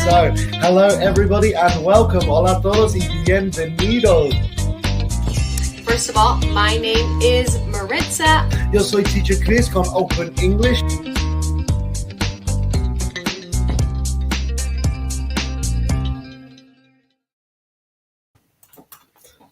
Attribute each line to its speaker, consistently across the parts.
Speaker 1: So, hello everybody and welcome. Hola a todos y bienvenidos.
Speaker 2: First of all, my name is Maritza.
Speaker 1: Yo soy Teacher Chris con Open English.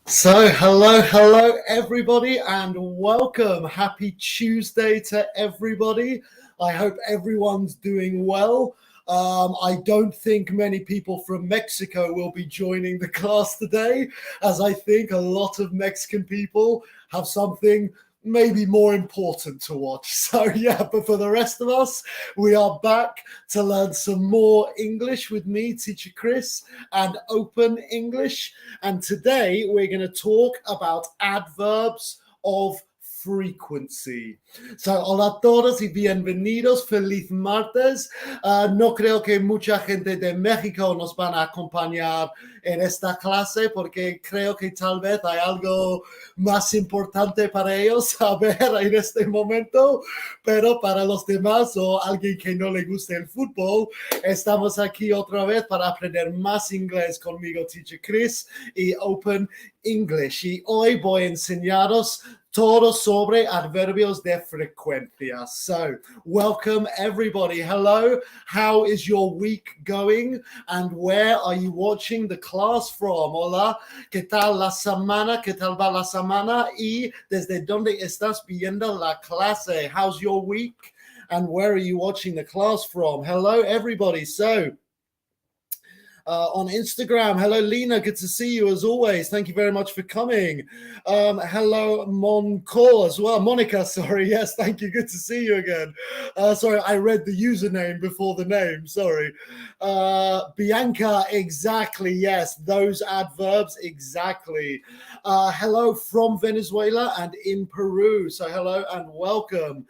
Speaker 1: So, hello everybody and welcome. Happy Tuesday to everybody. I hope everyone's doing well. I don't think many people from Mexico will be joining the class today, as I think a lot of Mexican people have something maybe more important to watch. So yeah, but for the rest of us, we are back to learn some more English with me, Teacher Chris, and Open English. And today we're going to talk about adverbs of frequency. So, hola a todos y bienvenidos. Feliz martes. No creo que mucha gente de México nos van a acompañar en esta clase porque creo que tal vez hay algo más importante para ellos saber en este momento, pero para los demás o alguien que no le guste el fútbol, estamos aquí otra vez para aprender más inglés conmigo, Teacher Chris, y Open English. Y hoy voy a enseñaros todo sobre adverbios de frecuencia. So, welcome everybody. Hello, how is your week going? And where are you watching the class from? Hola, ¿qué tal la semana? ¿Qué tal va la semana? Y desde dónde estás viendo la clase? How's your week? And where are you watching the class from? Hello, everybody. So, on Instagram. Hello, Lena. Good to see you as always. Thank you very much for coming. Hello, Monco as well. Monica, sorry. Yes, thank you. Good to see you again. Sorry, I read the username before the name. Sorry. Bianca, exactly. Yes, those adverbs, exactly. Hello from Venezuela and in Peru. So hello and welcome.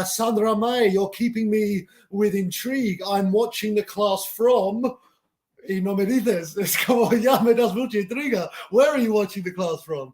Speaker 1: Sandra May, you're keeping me with intrigue. I'm watching the class from... Y no me dices, es como ya me das mucha intriga. Where are you watching the class from?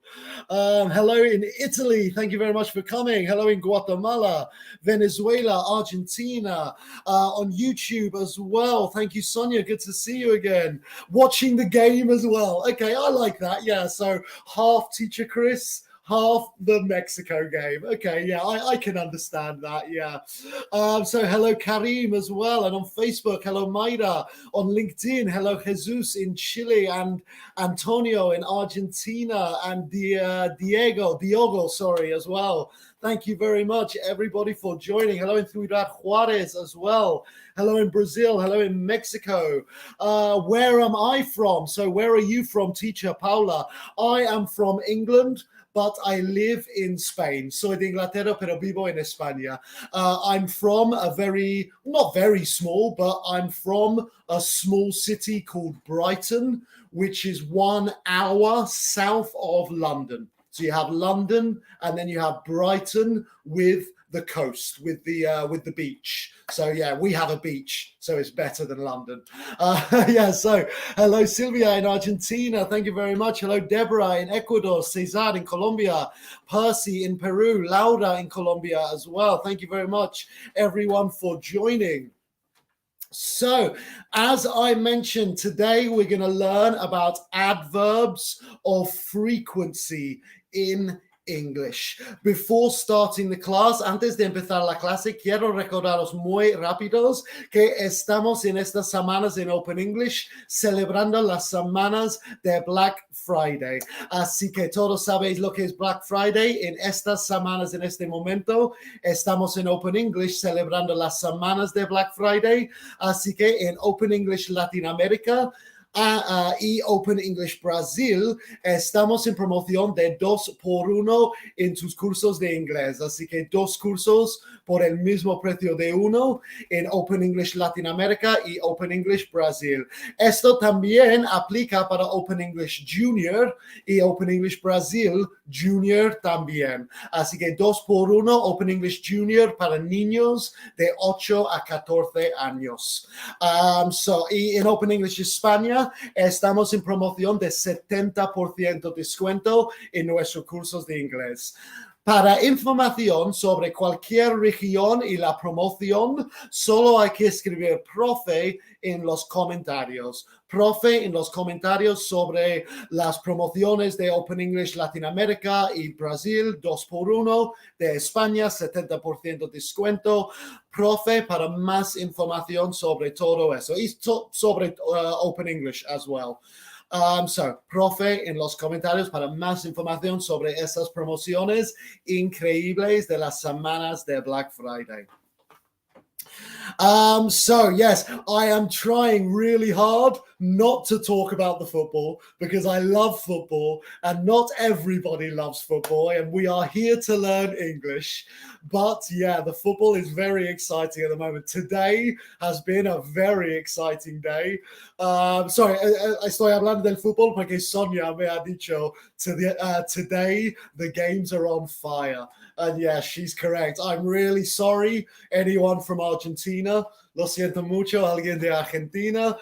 Speaker 1: Hello in Italy, thank you very much for coming. Hello in Guatemala, Venezuela, Argentina, on YouTube as well. Thank you, Sonia, good to see you again. Watching the game as well. Okay, I like that, yeah. So half Teacher Chris, half the Mexico game. Okay, yeah, I can understand that, yeah. So hello, Karim, as well. And on Facebook, hello, Maida. On LinkedIn, hello, Jesus in Chile and Antonio in Argentina and Diogo, sorry, as well. Thank you very much, everybody, for joining. Hello in Ciudad Juarez as well. Hello in Brazil. Hello in Mexico. Where am I from? So where are you from, Teacher Paula? I am from England, but I live in Spain. Soy de Inglaterra, pero vivo en España. I'm from a not very small, but I'm from a small city called Brighton, which is 1 hour south of London. So you have London, and then you have Brighton with the coast, with the beach. So yeah, we have a beach, so it's better than London. Yeah, so hello Sylvia in Argentina, thank you very much. Hello Deborah in Ecuador, Cesar in Colombia, Percy in Peru, Laura in Colombia as well. Thank you very much everyone for joining. So, as I mentioned, today we're going to learn about adverbs of frequency in English. Before starting the class, antes de empezar la clase, quiero recordaros muy rápidos que estamos en estas semanas en Open English celebrando las semanas de Black Friday. Así que todos sabéis lo que es Black Friday. En estas semanas, en este momento, estamos en Open English celebrando las semanas de Black Friday. Así que en Open English Latinoamérica y Open English Brasil, estamos en promoción de 2x1 en sus cursos de inglés. Así que 2 cursos por el mismo precio de 1 en Open English Latinoamérica y Open English Brasil. Esto también aplica para Open English Junior y Open English Brasil Junior también. Así que 2x1 Open English Junior para niños de 8 a 14 años. Y en Open English España estamos en promoción de 70% descuento en nuestros cursos de inglés. Para información sobre cualquier región y la promoción, solo hay que escribir profe en los comentarios. Profe en los comentarios sobre las promociones de Open English Latinoamérica y Brasil, 2x1, de España, 70% descuento. Profe para más información sobre todo eso y sobre Open English as well. So, profe en los comentarios para más información sobre esas promociones increíbles de las semanas de Black Friday. So yes, I am trying really hard not to talk about the football because I love football and not everybody loves football and we are here to learn English. But yeah, the football is very exciting at the moment. Today has been a very exciting day. Sorry, estoy hablando del fútbol porque Sonia me ha dicho today the games are on fire. And yeah, she's correct. I'm really sorry, anyone from Argentina. Lo siento mucho, alguien de Argentina.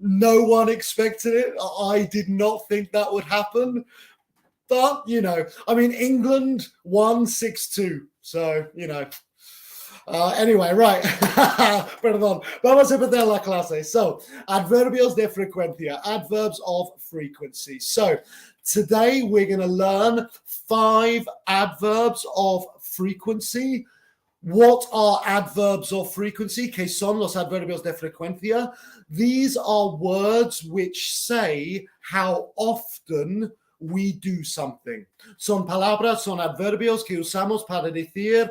Speaker 1: No one expected it. I did not think that would happen. But, you know, I mean, England won 6-2. So, you know. Anyway, right. Perdón. Vamos a empezar la clase. So, adverbios de frecuencia, adverbs of frequency. So, today we're going to learn 5 adverbs of frequency. What are adverbs of frequency? ¿Qué son los adverbios de frecuencia? These are words which say how often we do something. Son palabras, son adverbios que usamos para decir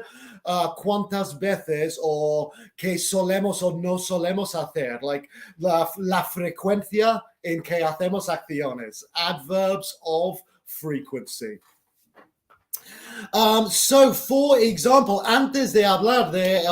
Speaker 1: cuántas veces o que solemos o no solemos hacer, like la frecuencia en que hacemos acciones. Adverbs of frequency. So, for example, antes de hablar de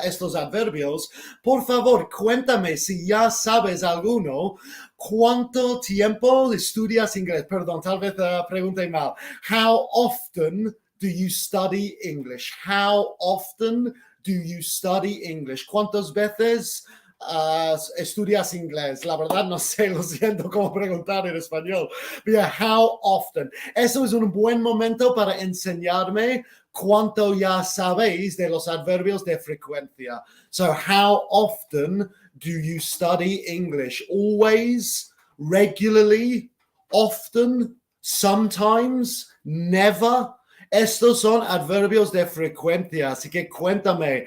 Speaker 1: estos adverbios, por favor, cuéntame si ya sabes alguno, ¿cuánto tiempo estudias inglés? Perdón, tal vez pregunté mal. How often do you study English? How often do you study English? ¿Cuántas veces estudias inglés? La verdad no sé, lo siento cómo preguntar en español. Yeah, how often? Eso es un buen momento para enseñarme cuánto ya sabéis de los adverbios de frecuencia. So, how often do you study English? Always, regularly, often, sometimes, never. Estos son adverbios de frecuencia, así que cuéntame.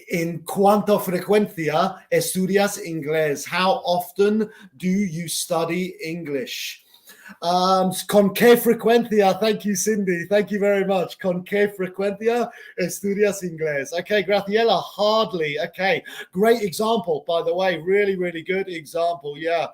Speaker 1: ¿En cuánta frecuencia estudias inglés? How often do you study English? ¿Con qué frecuencia? Thank you, Cindy. Thank you very much. ¿Con qué frecuencia estudias inglés? Okay, Graciela, hardly. Okay, great example, by the way. Really, really good example. Yeah.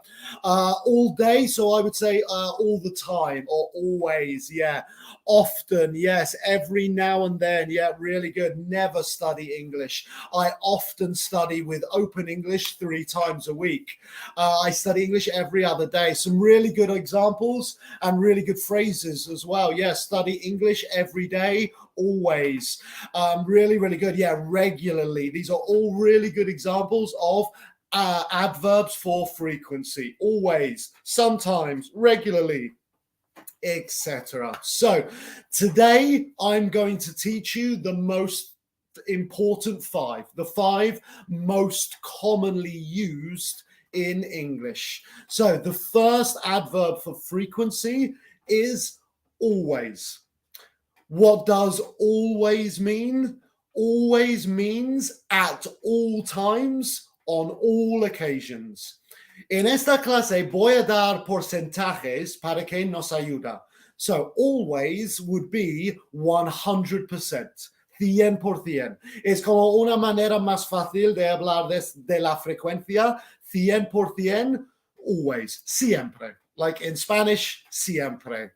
Speaker 1: All day, so I would say all the time or always. Yeah. Often, yes. Every now and then. Yeah, really good. Never study English. I often study with Open English 3 times a week. I study English every other day. Some really good examples and really good phrases as well. Yeah, study English every day, always. Really, really good. Yeah, regularly. These are all really good examples of adverbs for frequency. Always, sometimes, regularly, etc. So today I'm going to teach you the most important 5, the 5 most commonly used in English. So the first adverb for frequency is always. What does always mean? Always means at all times, on all occasions. En esta clase voy a dar porcentajes para que nos ayuda. So always would be 100%. 100%. Es como una manera más fácil de hablar de la frecuencia. 100%, always, siempre. Like in Spanish, siempre.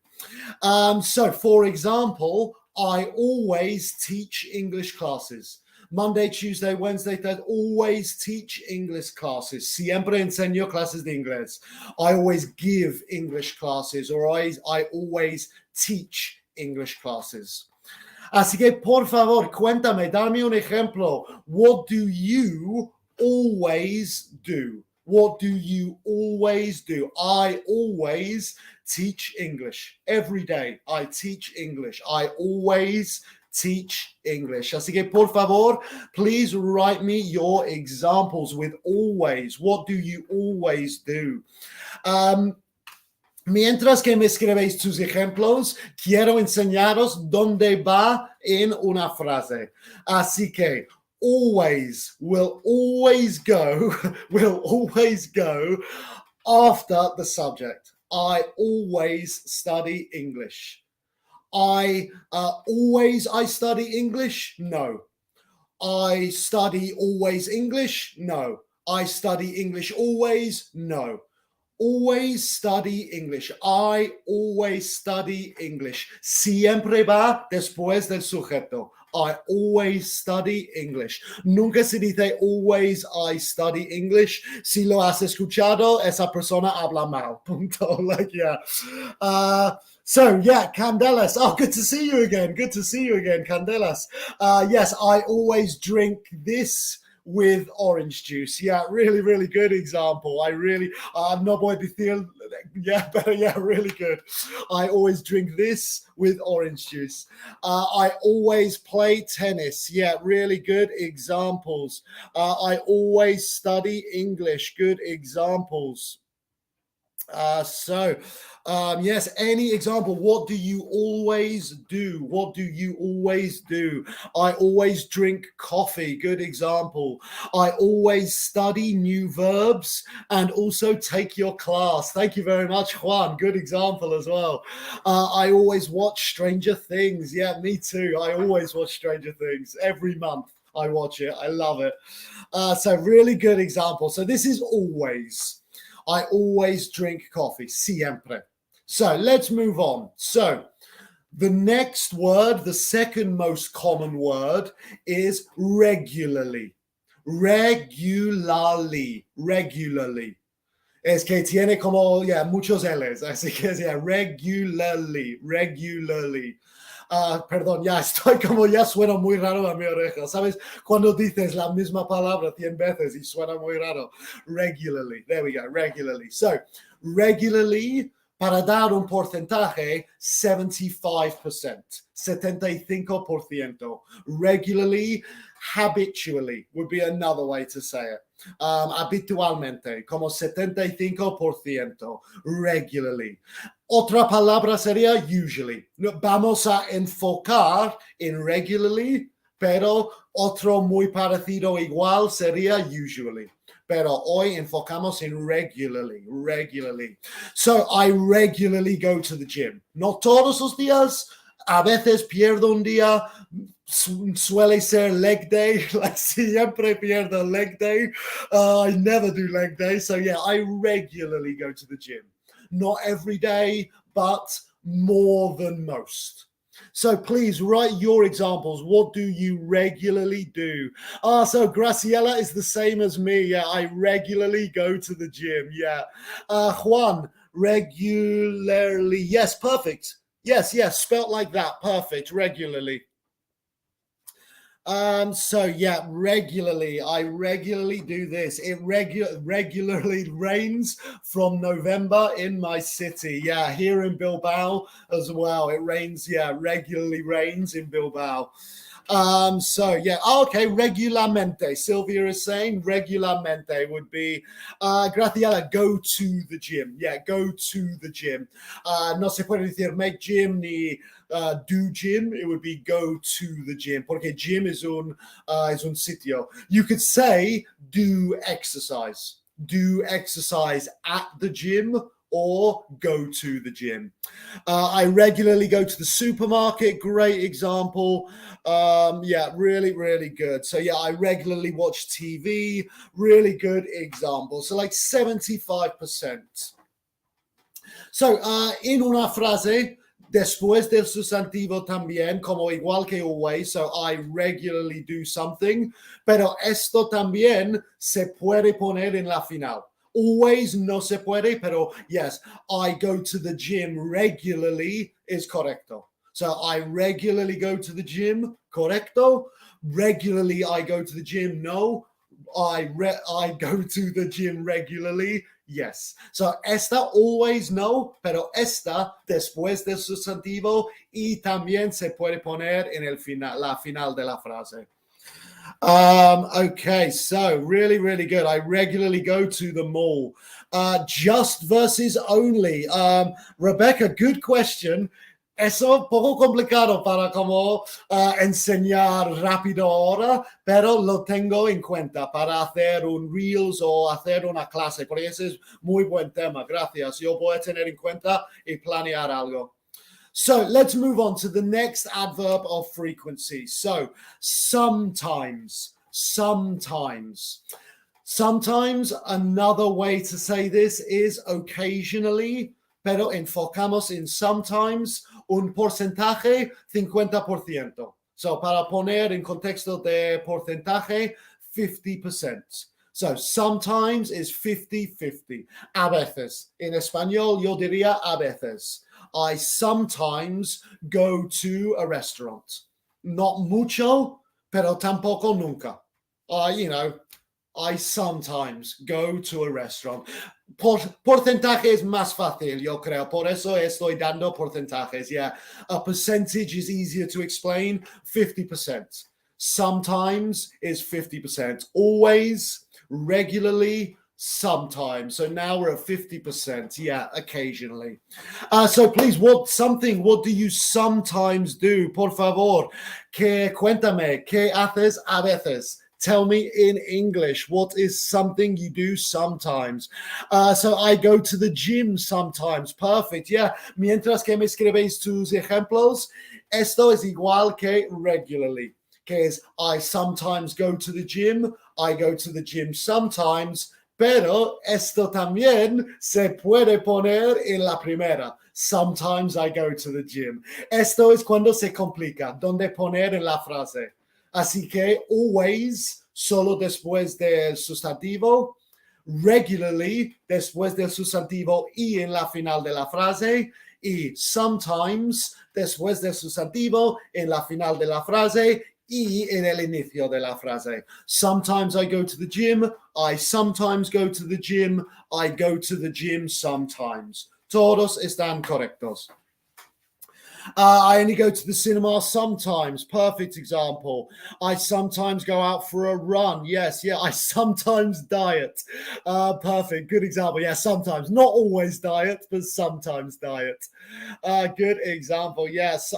Speaker 1: So, for example, I always teach English classes. Monday, Tuesday, Wednesday, Thursday, always teach English classes. Siempre enseño clases de inglés. I always give English classes, or I always teach English classes. Así que, por favor, cuéntame, dame un ejemplo. What do you always do? What do you always do? I always teach English. Every day I teach English. I always teach English. Así que por favor, please write me your examples with always. What do you always do? Mientras que me escribéis tus ejemplos, quiero enseñaros dónde va en una frase. Así que always will always go after the subject. I always study English. I study English? No. I study always English? No. I study English always? No. Always study English. I always study English. Siempre va después del sujeto. I always study English. Nunca se dice always I study English. Si lo has escuchado, esa persona habla mal. Punto. Like, yeah. So, yeah, Candelas. Oh, good to see you again. Good to see you again, Candelas. Yes, I always drink this with orange juice. Yeah, really, really good example. I'm not going to feel, yeah, better, yeah, really good. I always drink this with orange juice. I always play tennis. Yeah, really good examples. I always study English. Good examples. Yes, any example? What do you always do? What do you always do? I always drink coffee. Good example. I always study new verbs and also take your class. Thank you very much, Juan. Good example as well. I always watch Stranger Things. Yeah, me too. I always watch Stranger Things every month. I watch it. I love it. So really good example. So this is always. I always drink coffee, siempre. So let's move on. So the next word, the second most common word is regularly. Regularly. Es que tiene como, yeah, muchos L's. Así que, yeah, regularly. Perdón, ya estoy como, ya suena muy raro a mi oreja. ¿Sabes? Cuando dices la misma palabra 100 veces y suena muy raro. Regularly. There we go. Regularly. So, regularly, para dar un porcentaje, 75%. 75%. Regularly, habitually would be another way to say it. Habitualmente, como 75%. Regularly. Otra palabra sería usually. Vamos a enfocar en regularly, pero otro muy parecido igual sería usually. Pero hoy enfocamos en regularly. So I regularly go to the gym. No todos los días. A veces pierdo un día. Suele ser leg day. Like siempre pierdo leg day. I never do leg day. So yeah, I regularly go to the gym. Not every day, but more than most. So please write your examples. What do you regularly do? So Graciela is the same as me. Yeah, I regularly go to the gym. Yeah. Juan, regularly. Yes, perfect. Yes, spelt like that. Perfect. Regularly. So yeah, regularly. I regularly do this. It regularly rains from November in my city. Yeah, here in Bilbao as well. It rains, yeah, regularly rains in Bilbao. So yeah, okay, regularmente. Sylvia is saying regularmente would be Graciela, go to the gym. Yeah, go to the gym. No se puede decir make gym ni do gym. It would be go to the gym. Porque gym is un sitio. You could say do exercise. Do exercise at the gym or go to the gym. I regularly go to the supermarket. Great example. Yeah, really, really good. So yeah, I regularly watch TV. Really good example. So like 75%. So in una frase, después del sustantivo también, como igual que always, so I regularly do something, pero esto también se puede poner en la final. Always no se puede, pero yes, I go to the gym regularly is correcto. So I regularly go to the gym, correcto. Regularly I go to the gym, no. I go to the gym regularly. Yes. So esta always no, pero esta después del sustantivo y también se puede poner en el final, la final de la frase. Okay, so really, really good. I regularly go to the mall. Just versus only. Rebecca, good question. Eso poco complicado para como enseñar rápido ahora, pero lo tengo en cuenta para hacer un Reels o hacer una clase, porque ese es muy buen tema. Gracias. Yo voy a tener en cuenta y planear algo. So let's move on to the next adverb of frequency. So sometimes. Sometimes, another way to say this is occasionally, pero enfocamos en sometimes un porcentaje 50%. So para poner en contexto de porcentaje, 50%. So sometimes is 50-50. A veces. En español yo diría a veces. I sometimes go to a restaurant. Not mucho, pero tampoco nunca. I sometimes go to a restaurant. Porcentaje es más fácil, yo creo. Por eso estoy dando porcentajes. Yeah, a percentage is easier to explain. 50%. Sometimes is 50%. Always, regularly, sometimes. So now we're at 50%. Yeah, occasionally. So please, what do you sometimes do? Por favor, cuéntame, ¿qué haces a veces? Tell me in English, what is something you do sometimes? So I go to the gym sometimes. Perfect. Yeah. Mientras que me escribéis tus ejemplos, esto es igual que regularly. Que es, I sometimes go to the gym. I go to the gym sometimes. Pero esto también se puede poner en la primera. Sometimes I go to the gym. Esto es cuando se complica, donde poner en la frase. Así que always, solo después del sustantivo. Regularly, después del sustantivo y en la final de la frase. Y sometimes, después del sustantivo, en la final de la frase. Y en el inicio de la frase. Sometimes I go to the gym. I sometimes go to the gym. I go to the gym sometimes. Todos están correctos. I only go to the cinema sometimes. Perfect example. I sometimes go out for a run. Yes, yeah. I sometimes diet. Perfect. Good example. Yeah, sometimes. Not always diet, but sometimes diet. Good example. Yes,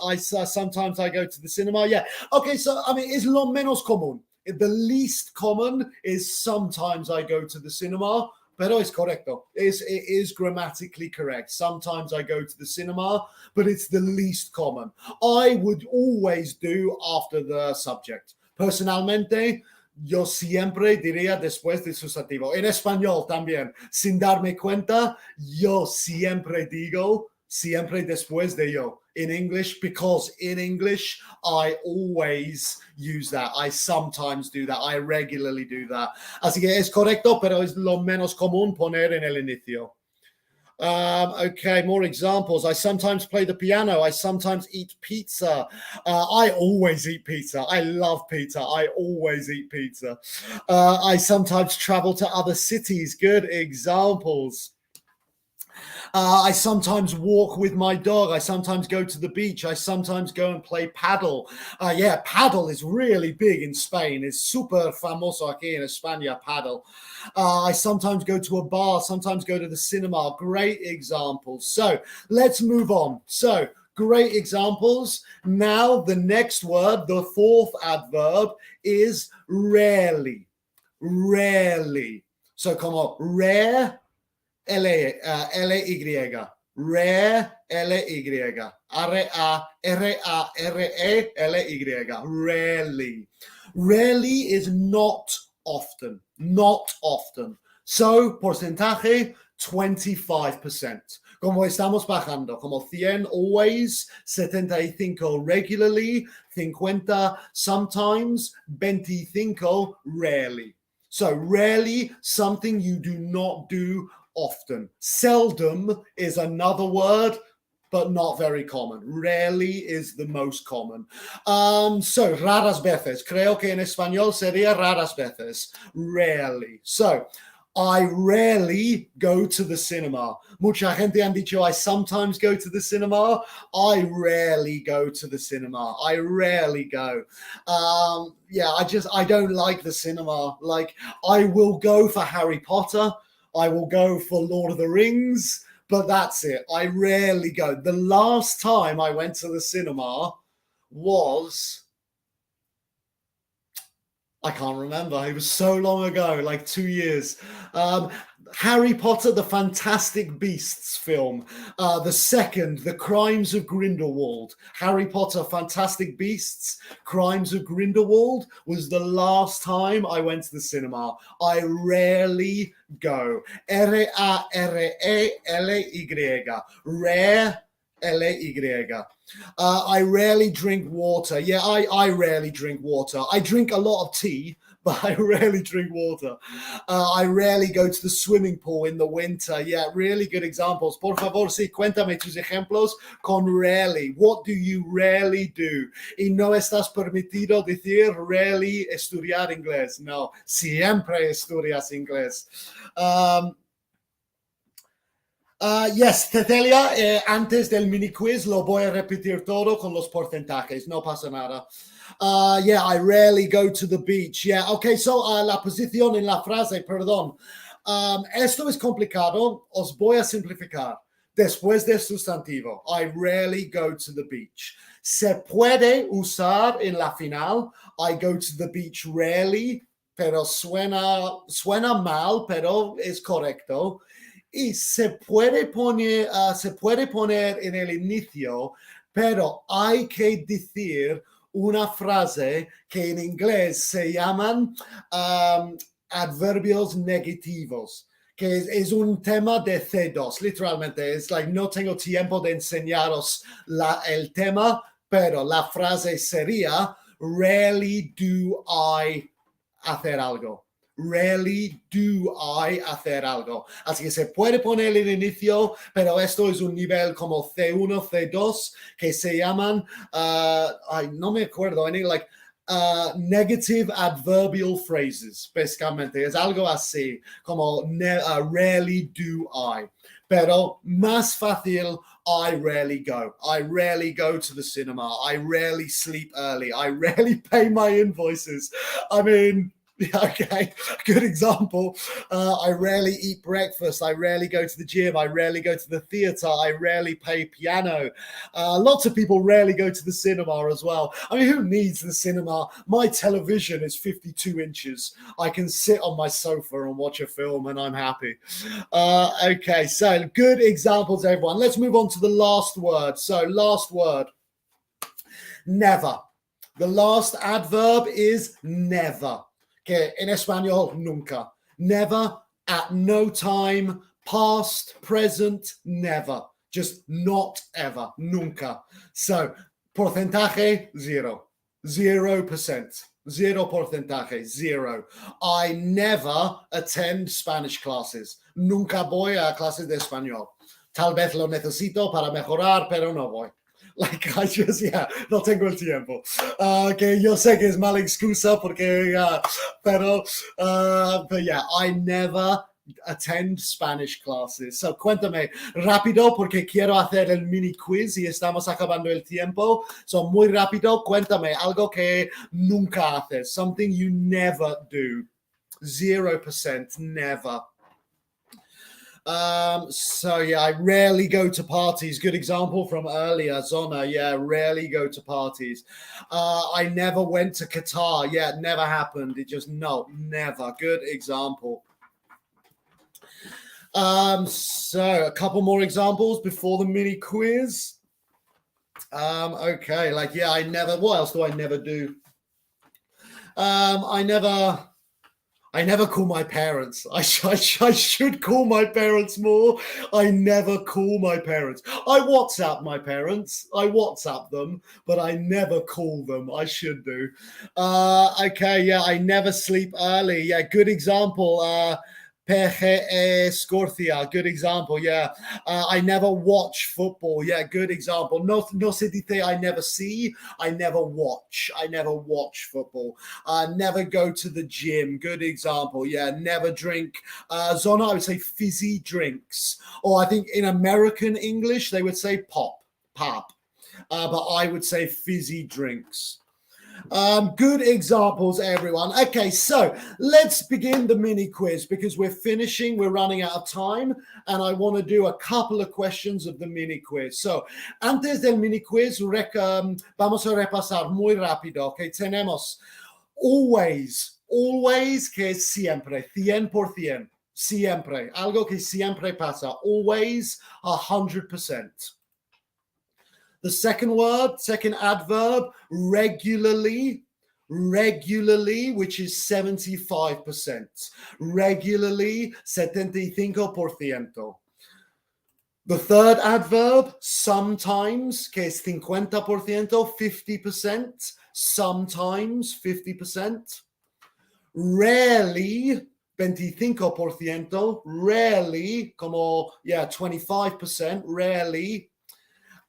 Speaker 1: sometimes I go to the cinema. Yeah. Okay, so, I mean, it's lo menos común. The least common is sometimes I go to the cinema. Pero es correcto. It is grammatically correct. Sometimes I go to the cinema, but it's the least common. I would always do after the subject. Personalmente, yo siempre diría después del sustantivo. En español también. Sin darme cuenta, yo siempre digo siempre después de yo. In English, because in English, I always use that. I sometimes do that. I regularly do that. Así que es correcto, pero es lo menos común poner en el inicio. Okay, more examples. I sometimes play the piano. I sometimes eat pizza. I always eat pizza. I love pizza. I always eat pizza. I sometimes travel to other cities. Good examples. I sometimes walk with my dog. I sometimes go to the beach. I sometimes go and play paddle. Yeah, paddle is really big in Spain. It's super famoso aquí en España, paddle. I sometimes go to a bar, sometimes go to the cinema. Great examples. So let's move on. So great examples. Now the next word, the fourth adverb, is rarely. Rarely. So como rare, L-Y, rare, L-Y, R-A-R-E-L-Y, rarely. Rarely is not often, not often. So, porcentaje, 25%. Como estamos bajando, como 100 always, 75 regularly, 50 sometimes, 25 rarely. So rarely, something you do not do often. Seldom is another word, but not very common. Rarely is the most common. So, raras veces. Creo que en español sería raras veces. Rarely. So, I rarely go to the cinema. Mucha gente han dicho I sometimes go to the cinema. I rarely go to the cinema. I rarely go. I don't like the cinema. Like, I will go for Harry Potter. I will go for Lord of the Rings, but that's it. I rarely go. The last time I went to the cinema was... I can't remember. It was so long ago, like 2 years. Harry Potter, the Fantastic Beasts film. The second, The Crimes of Grindelwald. Harry Potter, Fantastic Beasts, Crimes of Grindelwald was the last time I went to the cinema. I rarely go. R-A-R-E-L-Y. Rare. L-A-Y. I rarely drink water. Yeah, I rarely drink water. I drink a lot of tea, but I rarely drink water. I rarely go to the swimming pool in the winter. Yeah, really good examples. Por favor, sí, cuéntame tus ejemplos con rarely. What do you rarely do? Y no estás permitido decir rarely estudiar inglés. No, siempre estudias inglés. Yes, Cecilia, antes del mini quiz lo voy a repetir todo con los porcentajes, no pasa nada. I rarely go to the beach. Yeah, okay, so la posición en la frase, perdón. Esto es complicado, os voy a simplificar. Después del sustantivo, I rarely go to the beach. Se puede usar en la final, I go to the beach rarely, pero suena mal, pero es correcto. Y se puede poner en el inicio, pero hay que decir una frase que en inglés se llaman adverbios negativos, que es un tema de C2, literalmente. Es like, no tengo tiempo de enseñaros el tema, pero la frase sería, rarely do I hacer algo. Rarely do I hacer algo. Así que se puede poner el inicio, pero esto es un nivel como C1, C2, que se llaman, no me acuerdo, negative adverbial phrases, básicamente. Es algo así, como rarely do I. Pero más fácil, I rarely go. I rarely go to the cinema. I rarely sleep early. I rarely pay my invoices. I mean... Okay, good example. I rarely eat breakfast. I rarely go to the gym. I rarely go to the theater. I rarely play piano. Lots of people rarely go to the cinema as well. I mean, who needs the cinema? My television is 52 inches. I can sit on my sofa and watch a film and I'm happy. Okay, so good examples, everyone. Let's move on to the last word. So last word, never. The last adverb is never. Que en español, nunca. Never, at no time, past, present, never. Just not ever, nunca. So, porcentaje, 0. 0%. 0 porcentaje, 0. I never attend Spanish classes. Nunca voy a clases de español. Tal vez lo necesito para mejorar, pero no voy. Like, no tengo el tiempo. Que yo sé que es mala excusa porque, I never attend Spanish classes. So, cuéntame rápido porque quiero hacer el mini quiz y estamos acabando el tiempo. So, muy rápido, cuéntame algo que nunca haces. Something you never do. 0%, never. I rarely go to parties. Good example from earlier, Zona. Yeah, rarely go to parties. I never went to Qatar. Yeah, never happened. It just, no, never. Good example. So a couple more examples before the mini quiz. Okay, I never, what else do I never do? I never call my parents. I should call my parents more. I never call my parents. I WhatsApp my parents. I WhatsApp them, but I never call them. I should do. I never sleep early. Yeah, good example. PGE Scorcia, good example, yeah. I never watch football, yeah, good example. No se dice I never see, I never watch. I never watch football. Never go to the gym, good example, yeah. Never drink. Zona, I would say fizzy drinks. Or I think in American English, they would say pop. But I would say fizzy drinks. Good examples, everyone. Okay, so let's begin the mini quiz because we're running out of time, and I want to do a couple of questions of the mini quiz. So, antes del mini quiz, vamos a repasar muy rápido. Okay, tenemos always, que es siempre, 100%, siempre, algo que siempre pasa, always, 100%. The second adverb, regularly, which is 75%. Regularly, 75%. The third adverb, sometimes, que es 50%, 50%. Sometimes, 50%. Rarely, 25%. Rarely, como, 25%. Rarely.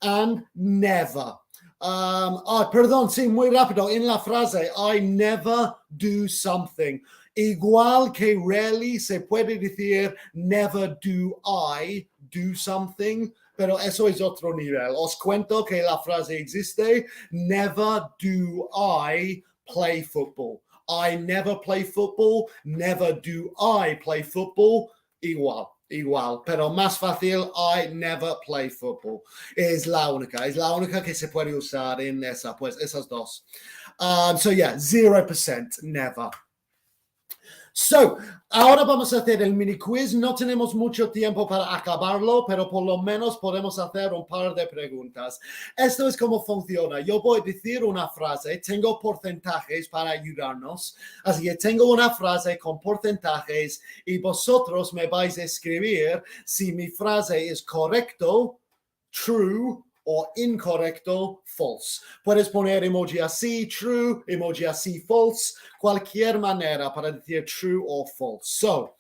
Speaker 1: And never. Perdón, sí, muy rápido. En la frase, I never do something. Igual que rarely se puede decir never do I do something, pero eso es otro nivel. Os cuento que la frase existe. Never do I play football. I never play football. Never do I play football. Igual, pero más fácil, I never play football. Es la única que se puede usar en esas dos. So yeah, 0%, never. So, ahora vamos a hacer el mini quiz. No tenemos mucho tiempo para acabarlo, pero por lo menos podemos hacer un par de preguntas. Esto es cómo funciona. Yo voy a decir una frase, tengo porcentajes para ayudarnos. Así que tengo una frase con porcentajes y vosotros me vais a escribir si mi frase es correcto, true, o incorrecto, false. Puedes poner emoji así, true, emoji así, false, cualquier manera para decir true or false. So,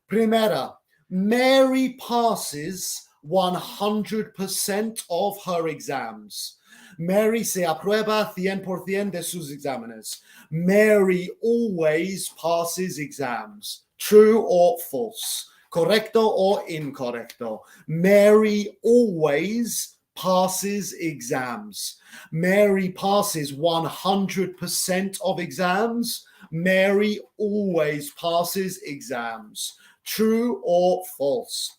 Speaker 1: primera, Mary passes 100% of her exams. Mary se aprueba 100% de sus exámenes. Mary always passes exams. True or false? Correcto or incorrecto? Mary always passes exams. Mary passes 100% of exams. Mary always passes exams. True or false?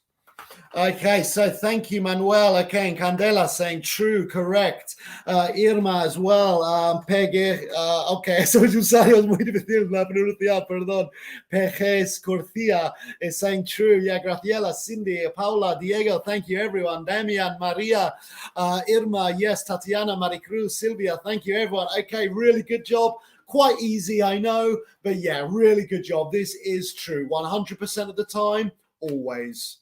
Speaker 1: Okay, so thank you, Manuel. Okay, and Candela saying true, correct. Irma as well. Pegue, okay, esos usuarios muy difíciles la pronunciar, perdón. Pegue Scorcia is saying true. Yeah, Graciela, Cindy, Paula, Diego, thank you, everyone. Damian, Maria, Irma, yes, Tatiana, Maricruz, Sylvia, thank you, everyone. Okay, really good job. Quite easy, I know, but yeah, really good job. This is true. 100% of the time, always.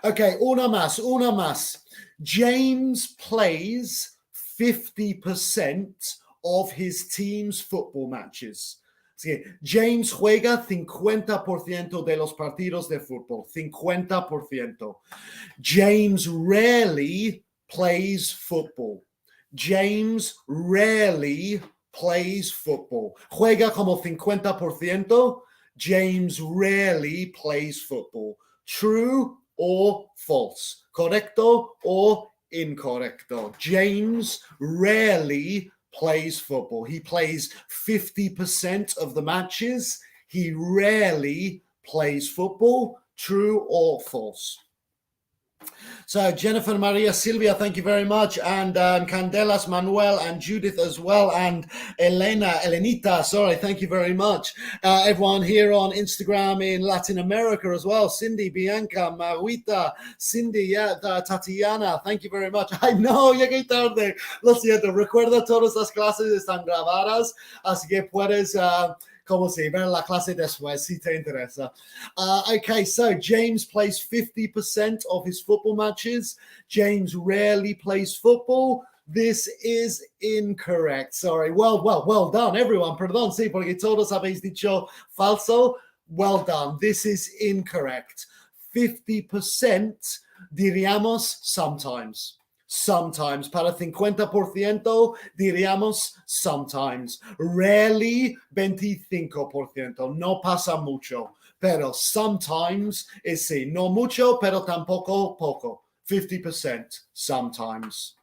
Speaker 1: Okay, una más. James plays 50% of his team's football matches. Sí, James juega 50% de los partidos de fútbol. 50%. James rarely plays football. James rarely plays football. Juega como 50%. James rarely plays football. True or false? Correcto or incorrecto? James rarely plays football. He plays 50% of the matches. He rarely plays football. True or false? So Jennifer, Maria, Silvia, thank you very much. And Candelas, Manuel, and Judith as well. And Elenita, sorry, thank you very much. Everyone here on Instagram in Latin America as well. Cindy, Bianca, Maruita, Cindy, yeah, Tatiana, thank you very much. I know, llegué tarde. Lo siento, recuerda, todas las clases están grabadas, así que puedes... como si ver la clase después, si te interesa. Okay, so James plays 50% of his football matches. James rarely plays football. This is incorrect. Sorry. Well done, everyone. Perdón, sí, porque todos habéis dicho falso. well done. This is incorrect. 50% diríamos sometimes. Sometimes. Para 50% diríamos sometimes. Rarely 25%. No pasa mucho. Pero sometimes es sí. No mucho, pero tampoco poco. 50% sometimes.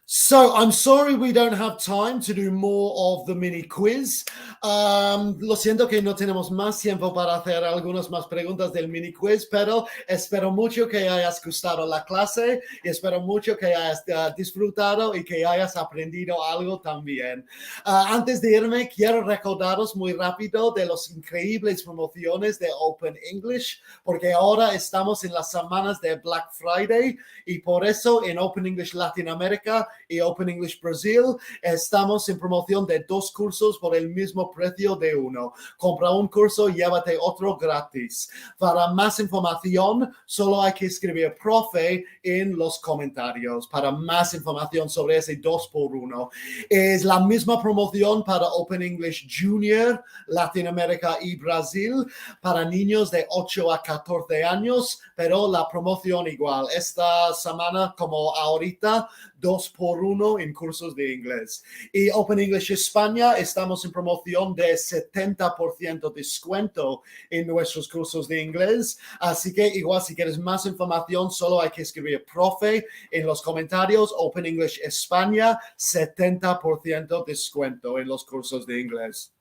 Speaker 1: So I'm sorry we don't have time to do more of the mini quiz. Lo siento que no tenemos más tiempo para hacer algunas más preguntas del mini quiz, pero espero mucho que hayas gustado la clase y espero mucho que hayas disfrutado y que hayas aprendido algo también. Antes de irme, quiero recordaros muy rápido de las increíbles promociones de Open English, porque ahora estamos en las semanas de Black Friday y por eso en Open English Latinoamérica y Open English Brasil estamos en promoción de 2 cursos por el mismo precio de uno. Compra un curso, llévate otro gratis. Para más información, solo hay que escribir profe en los comentarios. Para más información sobre ese 2x1. Es la misma promoción para Open English Junior, Latinoamérica y Brasil, para niños de 8 a 14 años, pero la promoción igual. Esta semana, como ahorita, 2x1 en cursos de inglés. Y Open English España, estamos en promoción de 70% descuento en nuestros cursos de inglés. Así que igual si quieres más información, solo hay que escribir profe en los comentarios. Open English España, 70% descuento en los cursos de inglés.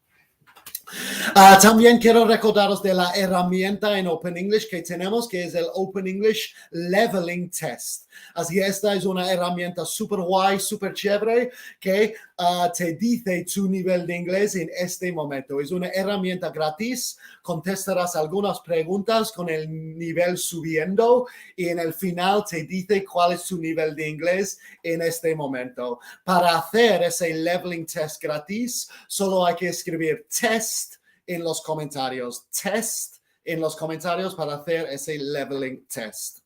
Speaker 1: También quiero recordaros de la herramienta en Open English que tenemos, que es el Open English Leveling Test. Así que esta es una herramienta súper guay, súper chévere, que te dice tu nivel de inglés en este momento. Es una herramienta gratis, contestarás algunas preguntas con el nivel subiendo y en el final te dice cuál es tu nivel de inglés en este momento. Para hacer ese leveling test gratis, solo hay que escribir test en los comentarios. Test en los comentarios para hacer ese leveling test.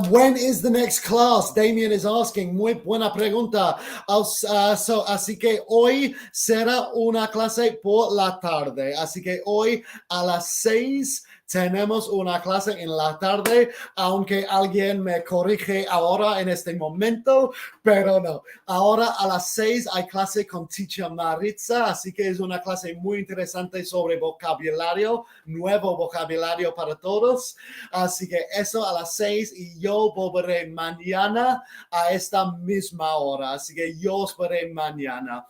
Speaker 1: When is the next class? Damien is asking. Muy buena pregunta. Así que hoy será una clase por la tarde. Así que hoy a las 6 tenemos una clase en la tarde, aunque alguien me corrige ahora en este momento, pero no. Ahora a las 6 hay clase con Teacher Maritza, así que es una clase muy interesante sobre vocabulario, nuevo vocabulario para todos. Así que eso a las 6 y yo volveré mañana a esta misma hora. Así que yo os veré mañana.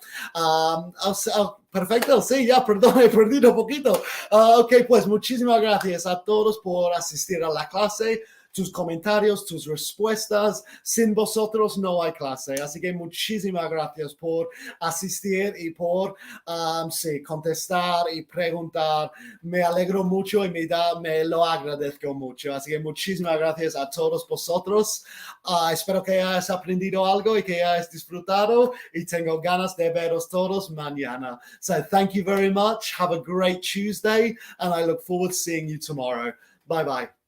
Speaker 1: Perfecto, sí, ya, perdón, he perdido un poquito. Ok, pues muchísimas gracias a todos por asistir a la clase, tus comentarios, tus respuestas. Sin vosotros no hay clase, así que muchísimas gracias por asistir y por contestar y preguntar. Me alegro mucho y me lo agradezco mucho, así que muchísimas gracias a todos vosotros. Espero que hayas aprendido algo y que hayas disfrutado y tengo ganas de veros todos mañana. So thank you very much. Have a great Tuesday and I look forward to seeing you tomorrow. Bye bye.